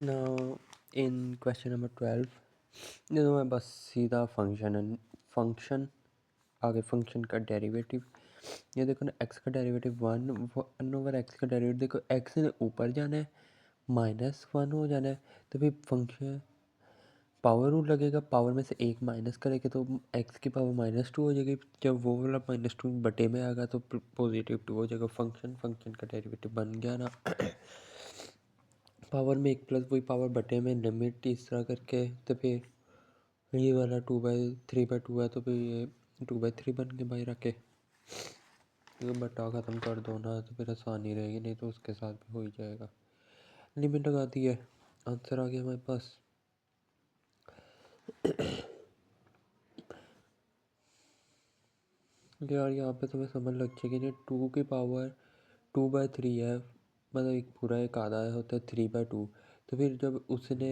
Now, in question number 12, हमारे पास सीधा function आगे फंक्शन का डेरिवेटिव। ये देखो ना, एक्स का डेरिवेटिव 1/x का डेरिवेटिव देखो, एक्स ने ऊपर जाना है, -1 हो जाना है, तो फिर फंक्शन पावर रूल लगेगा, पावर में से एक माइनस करेंगे तो एक्स की पावर -2 हो जाएगी। जब वो वाला -2 बटे में आएगा तो +2 हो जाएगा। फंक्शन का डेरिवेटिव बन गया ना। पावर में एक प्लस वही पावर बटे में लिमिट इस तरह करके, तो फिर ये वाला 2/3/2 है, तो फिर ये 2/3 बन के बाई रखे। तो बटा ख़त्म कर दो ना, तो फिर आसानी रहेगी, नहीं तो उसके साथ भी हो ही जाएगा। लिमिट लगा दी है, आंसर आ गया हमारे पास। यार यहाँ पे तुम्हें समझ लग जाएगी नहीं, 2 की पावर 2/3 है, मतलब एक पूरा एक आधा होता है 3/2। तो फिर जब उसने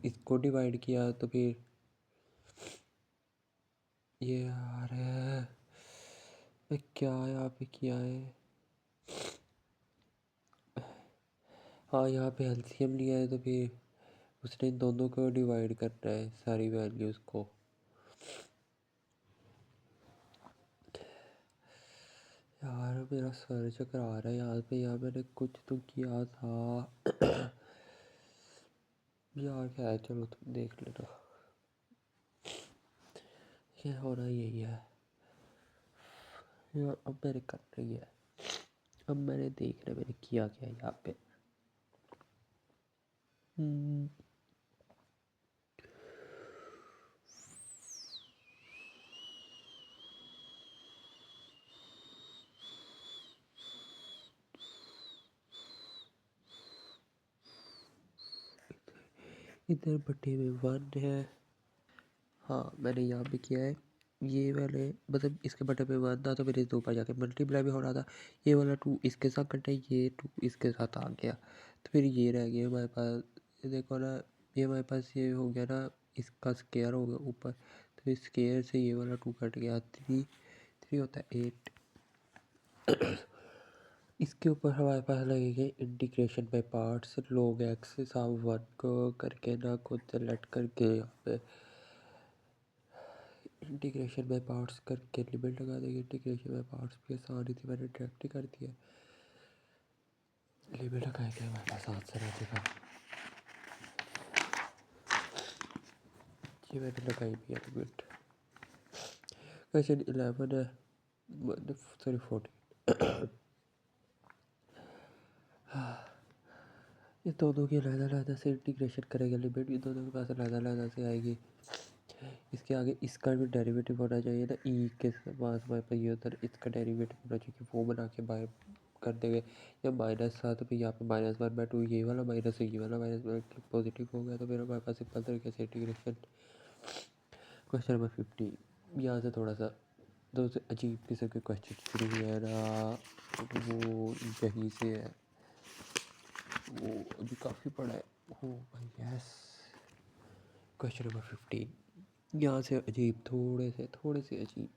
इसको डिवाइड किया तो फिर ये यार है क्या यहाँ पे किया है। हाँ, यहाँ पे एलसीएम लिया है, तो फिर उसने इन दोनों को डिवाइड करना है सारी वैल्यूज़ को। यार मेरा सर चकरा रहा है यहाँ पे, यार मैंने कुछ तो किया था। यार क्या है, चलो तुम देख लेना, ये हो रहा यही है यार। अब मैंने कर रही है, अब मैंने देख रहा, मैंने किया क्या यहाँ पे। इधर बटे में 1 है। हाँ, मैंने यहाँ पे किया है, ये वाले मतलब इसके बटे में 1 था, तो मेरे 2 पर जाके मल्टीप्लाई भी हो रहा था। ये वाला 2 इसके साथ कटा, ये 2 इसके साथ आ गया, तो फिर ये रह गया हमारे पास। ये देखो ना, ये हमारे पास ये हो गया ना, इसका स्केयर हो गया ऊपर, तो इस स्केयर से ये वाला 2 कट गया। 3 होता है 8। इसके ऊपर हमारे पास लगेंगे integration by parts. log x साम 1 को करके ना खुद सेलेक्ट करके यहाँ पे इंटीग्रेशन बाय पार्ट्स करके लिमिट लगा देंगे। इंटीग्रेशन बाय पार्ट्स भी आसानी थी, मैंने डायरेक्ट ही कर दिया। लिमिट लगाएंगे, हमारे पास आंसर आ जाएगा। ये मैंने लगाई भी है लिमिट। क्वेश्चन 11 है, सॉरी 14। ये दोनों की अलग-अलग से इंटीग्रेशन करेंगे, लिमिट भी दोनों के पास अलग-अलग से आएगी। इसके आगे इसका भी डेरिवेटिव होना चाहिए ना, ई के पास हमारे पास ये उधर इसका डेरिवेटिव होना चाहिए, वो बना के बाहर कर देंगे। या माइनस था तो फिर यहाँ पे -1/2, ये वाला माइनस है, ये वाला माइनस पॉजिटिव हो गया, तो फिर हमारे पास सिंपल तरीके से इंटीग्रेशन। क्वेश्चन नंबर 15, यहाँ से थोड़ा सा दोस्त अजीब किस्म के क्वेश्चन शुरू हुए हैं ना, वो यहीं से है, वो अभी काफ़ी पड़ा है। ओ भाई यस, क्वेश्चन नंबर 15 यहाँ से अजीब, थोड़े से अजीब।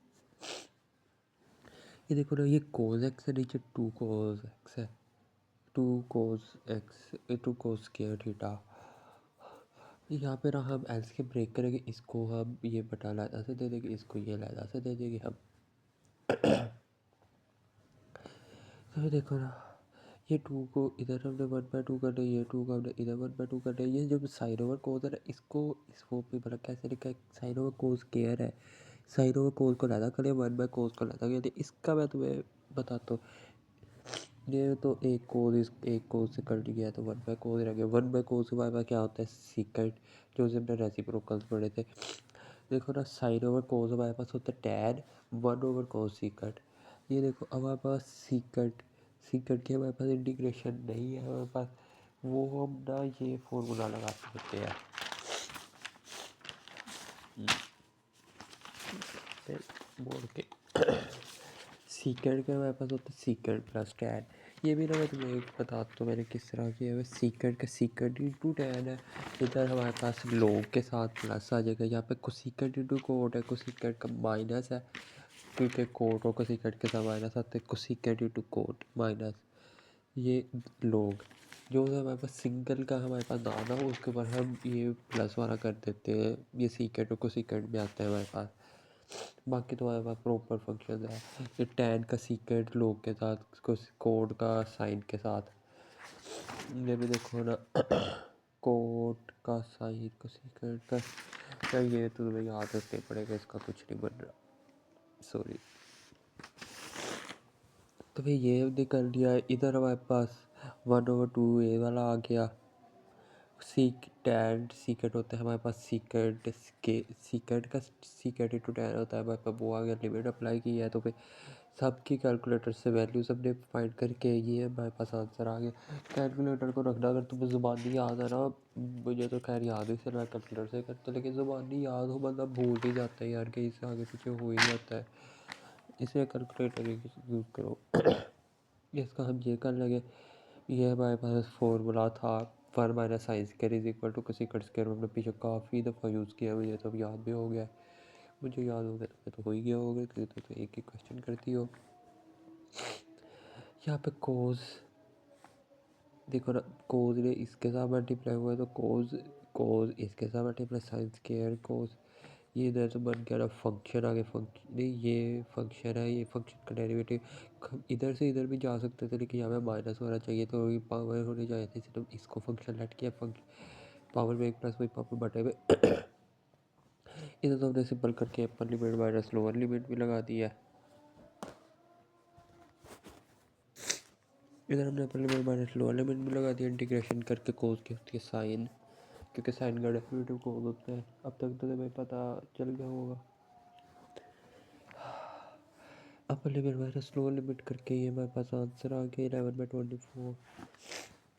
ये देखो ना, ये कोस एक्स है, नीचे 2 कोस एक्स है, 2 कोस स्क्वायर थीटा। यहाँ पे ना हम एल्स के ब्रेक करेंगे, इसको हम ये बटा लैदा से दे देंगे, इसको ये लैदा से दे देंगे हम। तो देखो ना, ये 2 को इधर हमने 1/2 कर दिया, ये 2 को हमने इधर 1/2 कर दिया। ये जब साइन ओवर कोस है, इसको इस फॉर्म में मतलब कैसे लिखा है, साइन ओवर कोस स्क्वायर है, साइन ओवर कोस को लैदा करें, 1/कोस को लैदा करें। इसका मैं तुम्हें बताता हूँ, ये तो एक कोस से कट गया, तो 1/कोस रह गया। 1/कोस के बाद क्या होता है, सीकेंट, जो हमने रेसिप्रोकल्स पढ़े थे। देखो ना, साइन ओवर कोस हमारे पास होता है टैन, 1/कोस सीकेंट। ये देखो हमारे पास सीकेंट की हमारे पास इंटीग्रेशन नहीं है हमारे पास, वो हम ना ये फॉर्मूला लगा सकते हैं। बोल के सीकेंट के हमारे पास होता है सीकेंट प्लस टैन। ये भी ना मैं तुम्हें एक बताता हूँ मैंने किस तरह किया है। सीकेंट का सीकेंट इंटू टैन है, इधर हमारे पास लॉग के साथ प्लस आ जाएगा। यहाँ पे कोसेकेंट इंटू कोट है, कोसेकेंट का माइनस है, क्योंकि कोट और कोसेकेंट के साथ माइनस आते हैं। कोसेकेंट इंटू कोट माइनस ये लॉग, जो है हमारे पास सिंगल का हमारे पास नाम है उसके ऊपर हम ये प्लस वाला कर देते हैं, ये सीक्रेट को सीक्रेट में आता है हमारे पास। बाकी तो हमारे पास प्रॉपर फंक्शन है, ये टैन का सीक्रेट लोग के साथ, कोड का साइन के साथ। ये भी देखो ना कोड का साइन का सीक्रेट का, क्या ये तो तुम्हें याद रखना पड़ेगा, इसका कुछ नहीं बन रहा, सॉरी। तो फिर ये निकल लिया, इधर हमारे पास 1/2 ए वाला आ गया। टैन सीक्रेट होता है हमारे पास, सीक्रेट का सीक्रेट इंटू टैन होता है हमारे पास, वो आ गया। लिमिट अप्लाई की है तो फिर सबकी कैलकुलेटर से वैल्यूज हमने फाइंड करके ये हमारे पास आंसर आ गया। कैलकुलेटर को रखना अगर तुम्हें ज़ुबानी याद है ना, मुझे तो खैर याद ही से मैं कैलकुलेटर से करता, लेकिन ज़ुबानी याद हो बंदा भूल ही जाता है यार, कि इससे आगे पीछे हो ही जाता है, इसलिए कैलकुलेटर यूज़ करो। इसका हम ये कर लगे, ये हमारे पास फॉर्मूला था 1 - sin² is equal to cosecant square. हमने पीछे काफ़ी दफ़ा यूज़ किया, मुझे तो अब याद भी हो गया, मुझे याद हो गया तो हो ही गया होगा, क्योंकि तो एक ही क्वेश्चन करती हो। यहाँ पे कोज देखो ना, कोज ने इसके साथ मल्टीप्लाई हुआ है तो कोज कोज इसके साथ मल्टीप्लाई sin² कोज, ये इधर तो बन गया ना फंक्शन आगे, फंक्शन नहीं ये फंक्शन है, ये फंक्शन का डेरिवेटिव इधर से इधर भी जा सकते थे, लेकिन यहाँ पे माइनस होना चाहिए तो ये पावर होने चाहिए थे, सिर्फ इसको फंक्शन लेट किया, फंक्शन पावर में एक प्लस वही पावर बटे में इधर तो हमने सिंपल करके upper limit minus lower limit भी लगा दिया है। इधर हमने upper limit minus lower limit भी लगा दिया, इंटीग्रेशन करके कोस की होती है साइन, क्योंकि साइन का डेरिवेटिव कोस होता है। अब तक तो तुम्हें पता चल गया होगा। Upper limit minus lower limit करके ये हमारे पास आंसर आ गया 11/24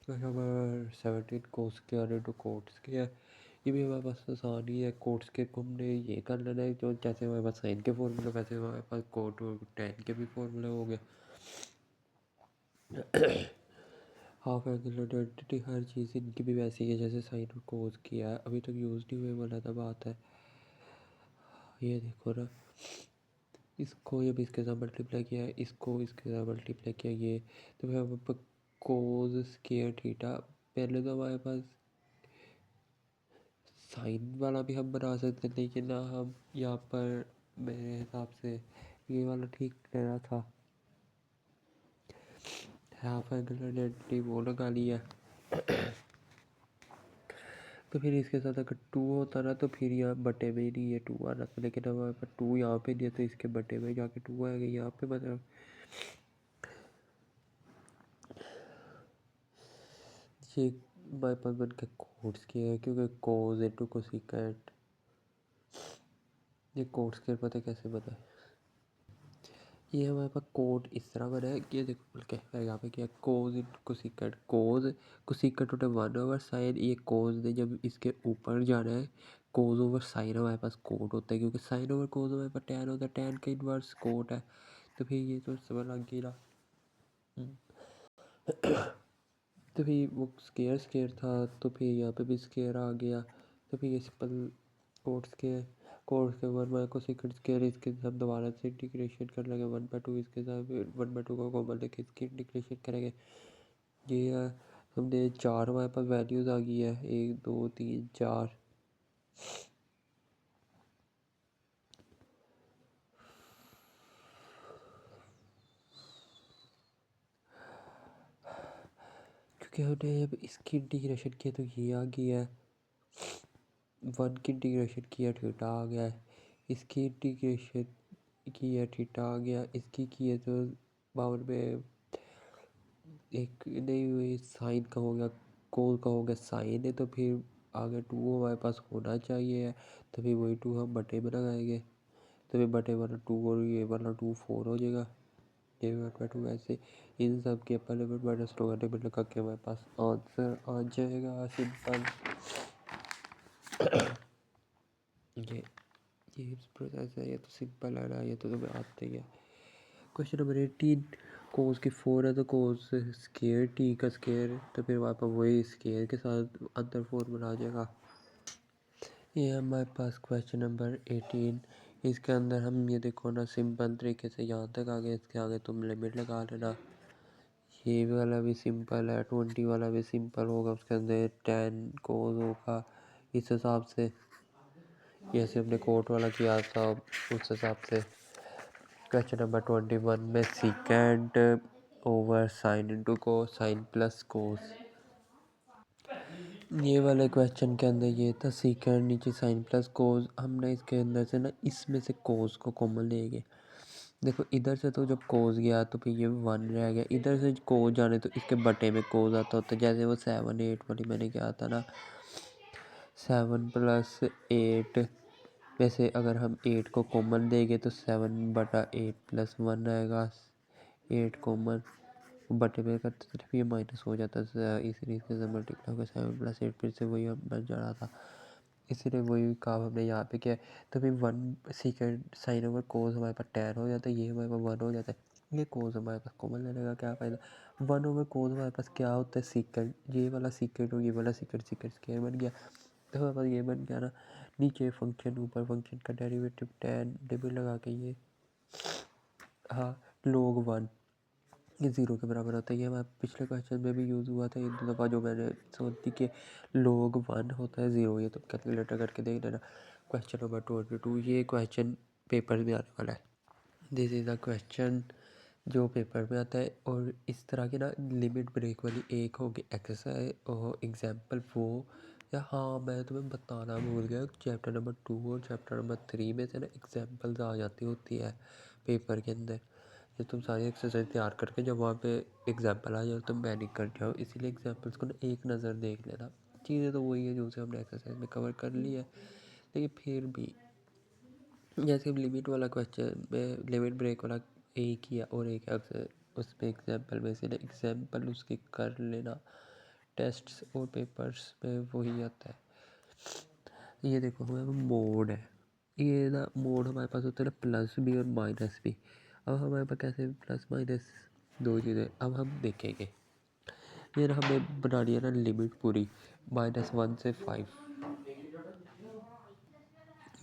17 कोस के और इंटू कोट्स के है। ये भी हमारे पास आसान ही है, कोट्स के को हमने ये कर लेना है, जो जैसे हमारे पास साइन के फॉर्मूले वैसे हमारे पास कोट और टैन के भी फॉर्मूले हो गए। हाफ एंगल आइडेंटिटी हर चीज़ इनकी भी वैसी है जैसे साइन और कोस की है, अभी तक यूज़ नहीं हुए वाला था बात है। ये देखो ना, इसको ये भी इसके साथ मल्टीप्लाई किया है, इसको इसके साथ मल्टीप्लाई किया, ये तो फिर हमारे पास कोस स्क्वायर थीटा। पहले तो हमारे पास साइन वाला भी हम बना सकते थे, लेकिन ना हम यहाँ पर मेरे हिसाब से ये वाला ठीक कह रहा था, हाफ एंगल आइडेंटिटी वो लगा लिया। तो फिर इसके साथ अगर 2 होता ना तो फिर यहाँ बटे में ही नहीं ये 2 आना था, लेकिन हमारे पास 2 यहाँ पे नहीं है तो इसके बटे में जाके 2 आएगा यहाँ पे, मतलब ये हमारे पास बन के कोट्स की है, क्योंकि कोस इंटू कोसेकेंट, ये कोट्स के पता कैसे बता है। ये हमारे पास कोड इस तरह बना है कि देखो बल्कि यहाँ पे क्या कोज इंटू कोसेकेंट, कोसेकेंट उठे 1/sin, ये कोज ने जब इसके ऊपर जाना है कोज ओवर साइन, हमारे पास कोट होता है, क्योंकि साइन ओवर कोज हमारे पास टैन होता है, टैन का इन्वर्स कोट है, तो फिर ये तो समझ लग गई ना। तो फिर वो स्केयर था तो फिर यहाँ पे भी स्केयर आ गया, तो फिर ये simple cot square one by cosecant square, इसके हम दोबारा से इंटीग्रेशन कर लेंगे 1/2, इसके साथ 1/2 का कॉमन लेके इसकी इंटीग्रेशन करेंगे। ये हमने 4 हमारे पास वैल्यूज़ आ गई है, 1 2 3 4। क्योंकि हमने अब इसकी इंटीग्रेशन किया तो ये आ गया है, 1 की इंटीग्रेशन किया थीटा आ गया है, इसकी इंटीग्रेशन की है थीटा आ गया, इसकी की है तो पावर में एक नहीं हुई, साइन का हो गया, कोस का हो गया साइन है, तो फिर आगे 2 हमारे पास होना चाहिए, तो फिर वही 2 हम बटे में लगाएंगे, तो फिर बटे वाला 2 और ये वाला 2 4 हो जाएगा, ये 1/2 ऐसे इन सब के upper limit minus lower limit लगा के हमारे पास आंसर आ जाएगा सिंपल। ये ये प्रोसेस है, ये तो सिंपल है ना, ये तो तुम्हें आते ही है। क्वेश्चन नंबर 18, कोस की 4 है तो कोस स्केयर टी का स्केयर, तो फिर हमारे पास वही स्केयर के साथ अंदर 4 बना जाएगा। ये हमारे पास क्वेश्चन नंबर 18, इसके अंदर हम ये देखो ना सिंपल तरीके से यहाँ तक आ गए, इसके आगे तुम लिमिट लगा लेना, ये वाला भी सिंपल है, 20 वाला भी सिंपल होगा, उसके अंदर 10 कोस होगा इस हिसाब से, जैसे हमने कोट वाला किया था उस हिसाब से। क्वेश्चन नंबर 21 में secant over sine into cos, sine plus cos. ये वाले क्वेश्चन के अंदर ये था सीकेंट नीचे साइन प्लस कोस, हमने इसके अंदर से ना इसमें से कोस को कॉमन लेंगे। देखो इधर से तो जब कोस गया तो फिर ये 1 रह गया, इधर से कोस जाने तो इसके बटे में कोस आता होता है, जैसे वो 7 8 वाली मैंने क्या था ना, 7 + 8 में से अगर हम 8 को कॉमन देंगे तो 7/8 + 1 आएगा, 8 कॉमन बटे में करते तो फिर ये माइनस हो जाता है, इसीलिए इसके साथ मल्टीप्लाई होगा 7 + 8, फिर से वही हम बन जा रहा था, इसीलिए वही काम हमने यहाँ पे किया है। तो फिर 1 सीकेंट साइन ओवर कोस हमारे पास 10 हो जाता है, ये हमारे पास 1 हो जाता है, ये कोस हमारे पास कॉमन लेने का क्या फ़ायदा। 1 ओवर कोस हमारे पास क्या होता है सीकेंट, ये वाला सीकेंट और ये वाला सीकेंट, सीकेंट स्क्वायर बन गया, तो हमारे पास ये बन गया ना, नीचे फंक्शन ऊपर फंक्शन का डेरिवेटिव 10 डेबिट लगा के ये, हाँ log 1 ये 0 के बराबर होता है। ये हमारे पिछले क्वेश्चन में भी यूज़ हुआ था एक दो दफ़ा, जो मैंने सोची कि log 1 होता है 0, ये तो कैलकुलेटर करके देख लेना। क्वेश्चन नंबर 22, ये क्वेश्चन पेपर में आने वाला है, दिस इज़ द क्वेश्चन जो पेपर में आता है, और इस तरह की ना लिमिट ब्रेक वाली एक होगी एक्सरसाइज और एग्जाम्पल वो, या हाँ मैं तुम्हें बताना भूल गया, चैप्टर नंबर 2 और चैप्टर नंबर 3 में से ना एग्जाम्पल्स आ जाती होती है पेपर के अंदर, जब तुम सारी एक्सरसाइज तैयार करके जब वहाँ पे एग्जाम्पल आ जाओ तुम मैनिक कर जाओ, इसीलिए एग्जाम्पल्स को ना एक नज़र देख लेना। चीज़ें तो वही है जो उसे हमने एक्सरसाइज में कवर कर ली है, लेकिन फिर भी जैसे लिमिट वाला क्वेश्चन में लिमिट ब्रेक वाला एक ही है और एक है उसमें एग्जाम्पल में से एग्जाम्पल उसके कर लेना, टेस्ट्स और पेपर्स में वही आता है। ये देखो हमारे मोड है, ये ना मोड हमारे पास होता है ना प्लस भी और माइनस भी। अब हमारे पास कैसे प्लस माइनस दो चीज़ें अब हम देखेंगे। ये ना हमें बनानी है ना लिमिट पूरी -1 से 5,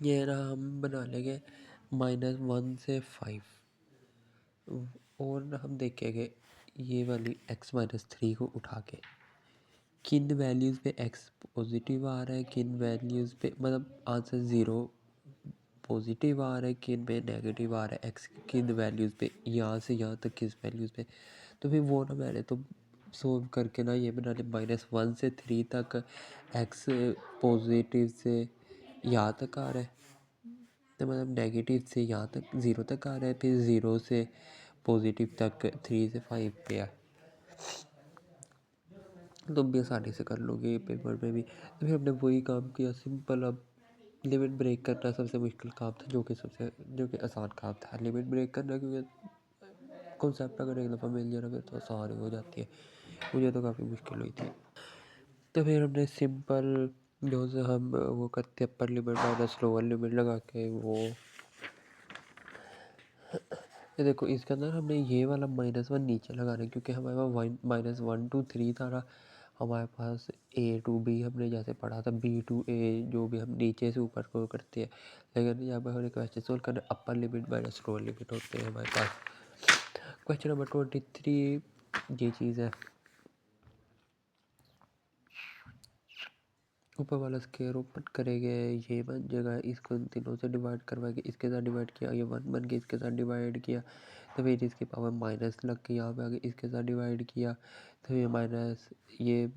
ये ना हम बना लेंगे -1 से 5, और हम देखेंगे ये वाली x-3 को उठा के किन वैल्यूज़ पे x पॉजिटिव आ रहा है, किन वैल्यूज़ पे मतलब आंसर 0 पॉजिटिव आ रहा है, किन पे नेगेटिव आ रहा है, x किन वैल्यूज़ पे यहाँ से यहाँ तक किस वैल्यूज़ पे। तो फिर वो ना मैंने तो सोल्व करके ना ये बना लिया -1 से 3 तक x पॉजिटिव से यहाँ तक आ रहा है, तो मतलब नेगेटिव से यहाँ तक 0 तक आ रहा है, फिर 0 से पॉजिटिव तक 3 से 5 पे है। तुम भी आसानी से कर लोगे पेपर में भी। तो फिर हमने वही काम किया सिंपल। अब लिमिट ब्रेक करना सबसे मुश्किल काम था, जो कि आसान काम था लिमिट ब्रेक करना, क्योंकि कॉन्सेप्ट अगर एक दफ़ा मिल जाए ना फिर तो आसान हो जाती है, मुझे तो काफ़ी मुश्किल हुई थी। तो फिर हमने सिंपल जो से हम वो करते upper limit minus lower limit लगा के वो, ये देखो इसके अंदर हमने ये वाला -1 नीचे लगाना है, क्योंकि हमारे पास -1 to 3 था ना, हमारे पास A to B हमने जैसे पढ़ा था B to A जो भी हम नीचे से ऊपर को करते हैं, लेकिन यहाँ पर हमने क्वेश्चन सोल्व करना upper limit minus lower limit होते हैं हमारे पास। क्वेश्चन नंबर 23 ये चीज़ है, ऊपर वाला स्क्वायर ओपन करेंगे ये बन जाएगा, इसको इन तीनों से डिवाइड करवाएंगे, इसके साथ डिवाइड किया ये 1 बन गया, इसके साथ डिवाइड किया तो फिर इसकी पावर माइनस लग के यहाँ पे आगे इसके साथ डिवाइड किया तो ये माइनस, ये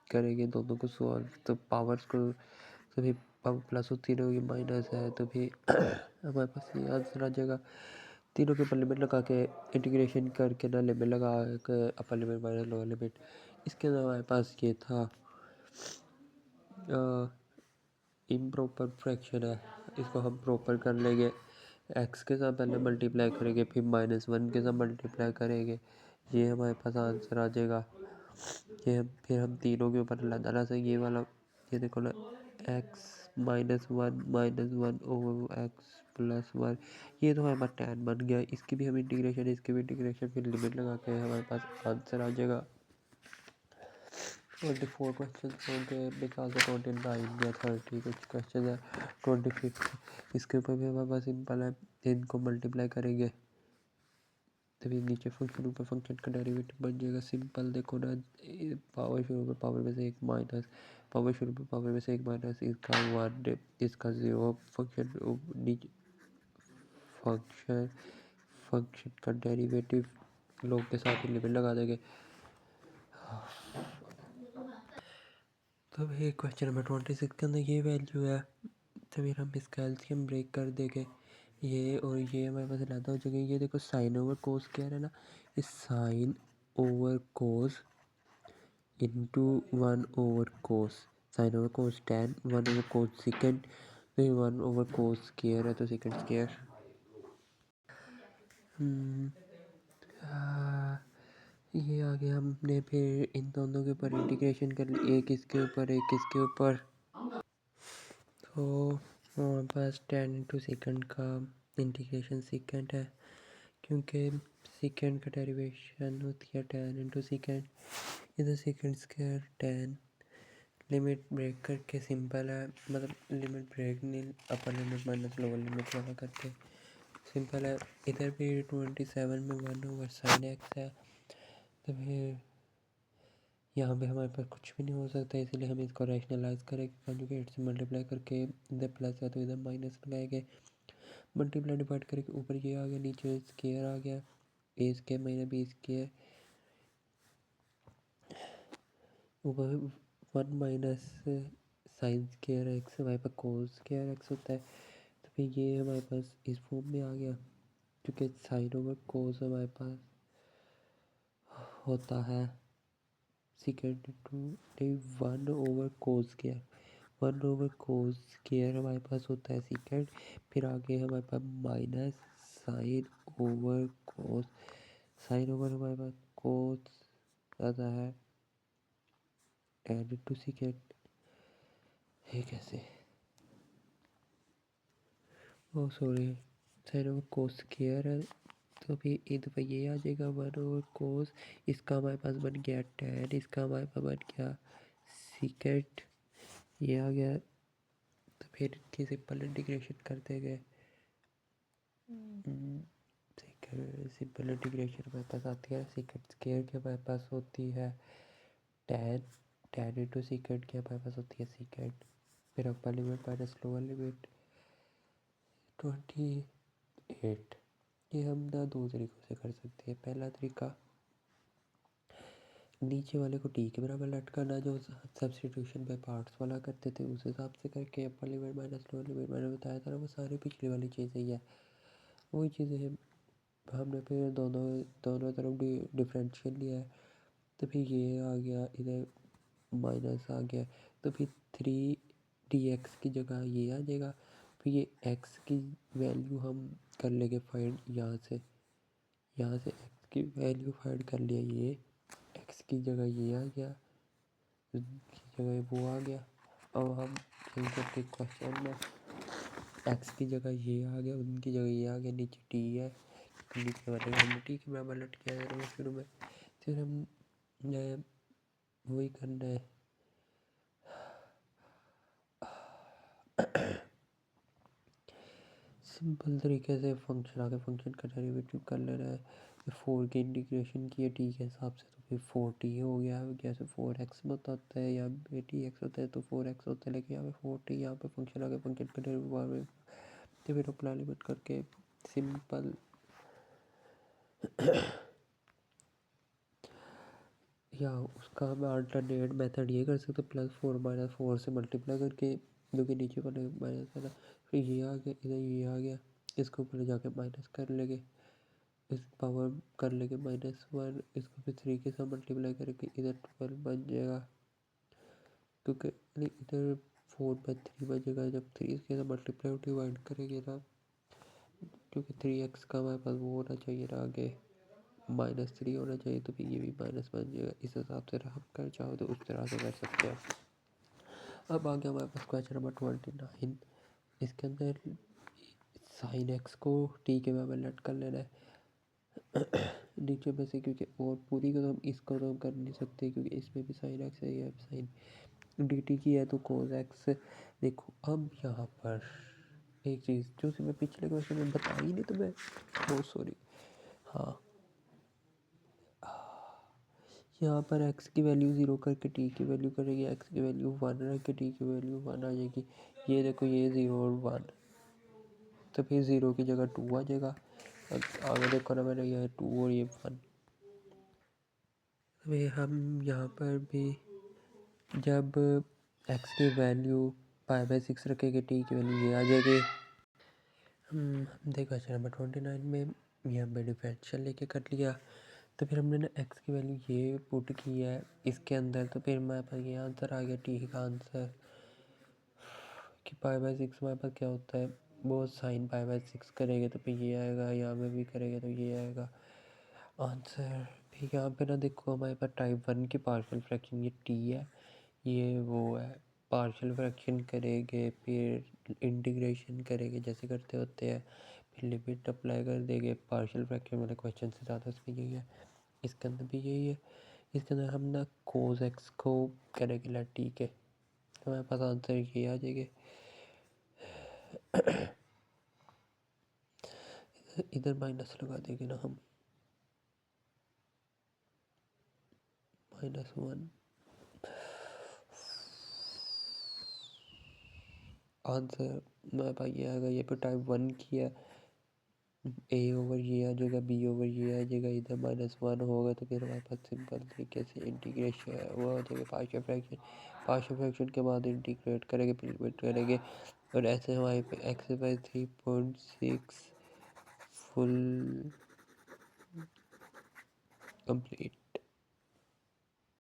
करेंगे दोनों को सॉल्व तो पावर्स को, तो फिर पावर प्लस और तीनों ये माइनस है, तो फिर हमारे पास ये आंसर आ जाएगा। तीनों के ऊपर लिमिट लगा के इंटीग्रेशन करके ना लिमिट लगा के upper limit minus lower limit, इसके अंदर हमारे पास ये था इम्प्रॉपर फ्रैक्शन है, इसको हम प्रॉपर कर लेंगे। x के साथ पहले मल्टीप्लाई करेंगे फिर -1 के साथ मल्टीप्लाई करेंगे, ये हमारे पास आंसर आ जाएगा। ये फिर हम तीनों के ऊपर लगाना से ये वाला, ये देखो ना x -1 ओवर x + 1, ये तो हमारे पास 10 बन गया, इसकी भी हम इंटीग्रेशन इसकी भी इंटीग्रेशन फिर लिमिट लगा के हमारे पास आंसर आ जाएगा। 24 क्वेश्चन हो गए, बिकॉज 29 या 30 कुछ क्वेश्चन है। 25 इसके ऊपर भी हमारे पास सिंपल है, इनको मल्टीप्लाई करेंगे तभी नीचे फंक्शन ऊपर फंक्शन का डेरिवेटिव बन जाएगा। सिंपल देखो ना, पावर शुरू में पावर में से एक माइनस, पावर शुरू में पावर में से एक माइनस, इसका 1 इसका 0, फंक्शन नीचे फंक्शन फंक्शन का डेरिवेटिव लोग के साथ ही लिमिट लगा देंगे। तो ये क्वेश्चन नंबर 26 के अंदर ये वैल्यू है, तो फिर हम इसका एलसीएम ब्रेक कर देंगे। ये और ये हमारे पास ज़्यादा हो जाएगा। ये देखो साइन ओवर कोस क्या है ना, ये साइन ओवर कोस इंटू 1/कोस, साइन ओवर कोस टेन, 1/कोस सेकेंड, फिर 1/कोस स्क्वायर है तो सेकेंड स्क्वायर। ये आगे हमने फिर इन दोनों के ऊपर इंटीग्रेशन कर ली, एक इसके ऊपर एक इसके ऊपर। तो हमारे पास 10 × का इंटीग्रेशन सेकेंड है, क्योंकि सेकेंड का डेरिवेशन होती है 10 × इधर सेकेंड स्क्वायर 10। लिमिट ब्रेक करके सिंपल है, मतलब लिमिट ब्रेक नहीं, upper limit minus lower limit वाला करके सिंपल है। इधर भी 27 में 1/sin x है, तो फिर यहाँ पे हमारे पास कुछ भी नहीं हो सकता, इसलिए हम इसको रैशनलाइज करेंगे। कॉन्जुगेट से मल्टीप्लाई करके इधर प्लस है तो इधर माइनस लगाएंगे, मल्टीप्लाई डिवाइड करके ऊपर ये आ गया, नीचे स्क्वायर आ गया, ए स्क्वायर माइनस बी स्क्वायर, ऊपर 1 - साइन स्क्वायर एक्स हमारे पास कोस स्क्वायर एक्स होता है। तो फिर ये हमारे पास इस फॉर्म में आ गया, क्योंकि साइन ओवर कोस हमारे पास होता है सेकेंड इंटू 1/कोस स्क्वायर, 1/कोस स्क्वायर हमारे पास होता है सेकेंड। फिर आगे हमारे पास माइनस साइन ओवर कोस, साइन ओवर हमारे पास कोस आता है टेन इंटू सेकेंड। ये कैसे, oh sorry, sine over cos square है, तो फिर इधर पर ये आ जाएगा 1/कोस, इसका हमारे पास बन गया 10, इसका हमारे पास बन गया सेकेंड, ये आ गया। तो फिर इनकी सिंपल इंटीग्रेशन करते गए, सिंपल इंटीग्रेशन हमारे पास आती है सेकेंड स्क्वायर की हमारे पास होती है 10, 10 इंटू सेकेंड की हमारे पास होती है सेकेंड, फिर upper limit minus lower limit 28। ये हम ना दो तरीक़ों से कर सकते हैं। पहला तरीका, नीचे वाले को टी के बराबर लटकाना, जो सब्स्टिट्यूशन बाय पार्ट्स वाला करते थे उस हिसाब से करके, upper limit minus lower limit मैंने बताया था ना, वो सारी पिछली वाली चीज़ें ही है, वही चीज़ें हैं। हमने फिर दोनों तरफ डिफरेंशियल लिया है, तो फिर ये आ गया, इधर माइनस आ गया, तो फिर 3dx की जगह ये आ जाएगा। फिर ये x की वैल्यू हम कर लेंगे फाइंड, यहाँ से x की वैल्यू फाइंड कर लिया, ये x की जगह ये आ गया, की जगह वो आ गया। अब हम चेंज करके क्वेश्चन में x की जगह ये आ गया, उनकी जगह ये आ गया, नीचे t है, नीचे वाले हमने t के बराबर लट किया है शुरू में। फिर हम वही करना है, सिंपल तरीके से फंक्शन आगे फंक्शन का डेरिवेटिव कर लेना है। 4 की इंटीग्रेशन की है टी के हिसाब से, तो फिर 4t हो गया। जैसे 4x बताता है या tx होता है तो 4x होता है, लेकिन यहाँ पे 4t, यहाँ पे फंक्शन आगे फंक्शन का डेरिवेटिव, तो फिर अपना लिमिट करके सिंपल या उसका हम अल्टरनेट मेथड ये कर सकते, +4 - 4 से मल्टीप्लाई करके, जो कि नीचे वाले माइनस है ना, फिर ये आ गया, इधर ये आ गया, इसको ऊपर जाके माइनस कर लेंगे, इस पावर कर लेंगे -1, इसको फिर 3 के साथ मल्टीप्लाई करके इधर 12 बन जाएगा, क्योंकि इधर 4/3 बन जाएगा जब 3 इसके साथ मल्टीप्लाई डिवाइड करेंगे ना, क्योंकि 3x का हमारे पास वो होना चाहिए ना आगे, -3 होना चाहिए, तो फिर ये भी माइनस बन जाएगा। इस हिसाब से हम कर चाहो तो उस तरह से कर सकते हैं। अब आ गया हमारे पास क्वेश्चन नंबर 29। इसके अंदर साइन एक्स को टी के बराबर लट कर लेना है नीचे में से, क्योंकि और पूरी को तो हम इसको तो हम कर नहीं सकते, क्योंकि इसमें भी साइन एक्स है, ये साइन डी टी की है तो कोस एक्स। देखो अब यहाँ पर एक चीज़ जो मैं पिछले क्वेश्चन में बताई नहीं तुम्हें, बहुत सॉरी, हाँ यहाँ पर एक्स की वैल्यू 0 करके टी की वैल्यू करेंगे, एक्स की वैल्यू 1 रख के टी की वैल्यू 1 आ जाएगी। ये देखो ये 0 और 1, तो फिर 0 की जगह 2 आ जाएगा। अब आगे देखो ना मैंने ये 2 और ये 1। वे हम यहाँ पर भी जब एक्स की वैल्यू π/6 रखेंगे, टी की वैल्यू ये आ जाएगी। देखो क्वेश्चन नंबर 29 में ये हमने डिफरेंशियल लेके कर लिया। तो फिर हमने ना एक्स की वैल्यू ये पुट की है इसके अंदर, तो फिर हमारे पास ये आंसर आ गया टी का आंसर कि π/6 हमारे पास क्या होता है, वो साइन π/6 करेंगे तो फिर ये आएगा, यहाँ पे भी करेंगे तो ये आएगा आंसर। फिर यहाँ पे ना देखो हमारे पास टाइप 1 की पार्शियल फ्रैक्शन ये टी है, ये वो है। पार्शियल फ्रैक्शन करेंगे, फिर इंटीग्रेशन करेंगे जैसे करते होते हैं, फिर लिमिट अप्लाई कर देंगे। पार्शियल फ्रैक्शन वाले क्वेश्चन से ज़्यादा इसमें यही है, इसके अंदर भी यही है। इसके अंदर हम ना कोस एक्स को करेंगे लेट टी के, तो हमारे पास आंसर ये आ जाएगा। इधर माइनस लगा देंगे ना हम, -1। आंसर मेरे पास ये आएगा, ये पे टाइप 1 की है, ए ओवर ये आ जाएगा, बी ओवर ये आ जाएगा, इधर -1 होगा तो फिर हमारे पास सिंपल तरीके से इंटीग्रेशन वो आ जाएगा पार्शियल फ्रैक्शन। पार्शियल फ्रैक्शन के बाद इंटीग्रेट करेंगे, फिर लिमिट करेंगे, और ऐसे हमारे पे x/3.6 फुल कंप्लीट।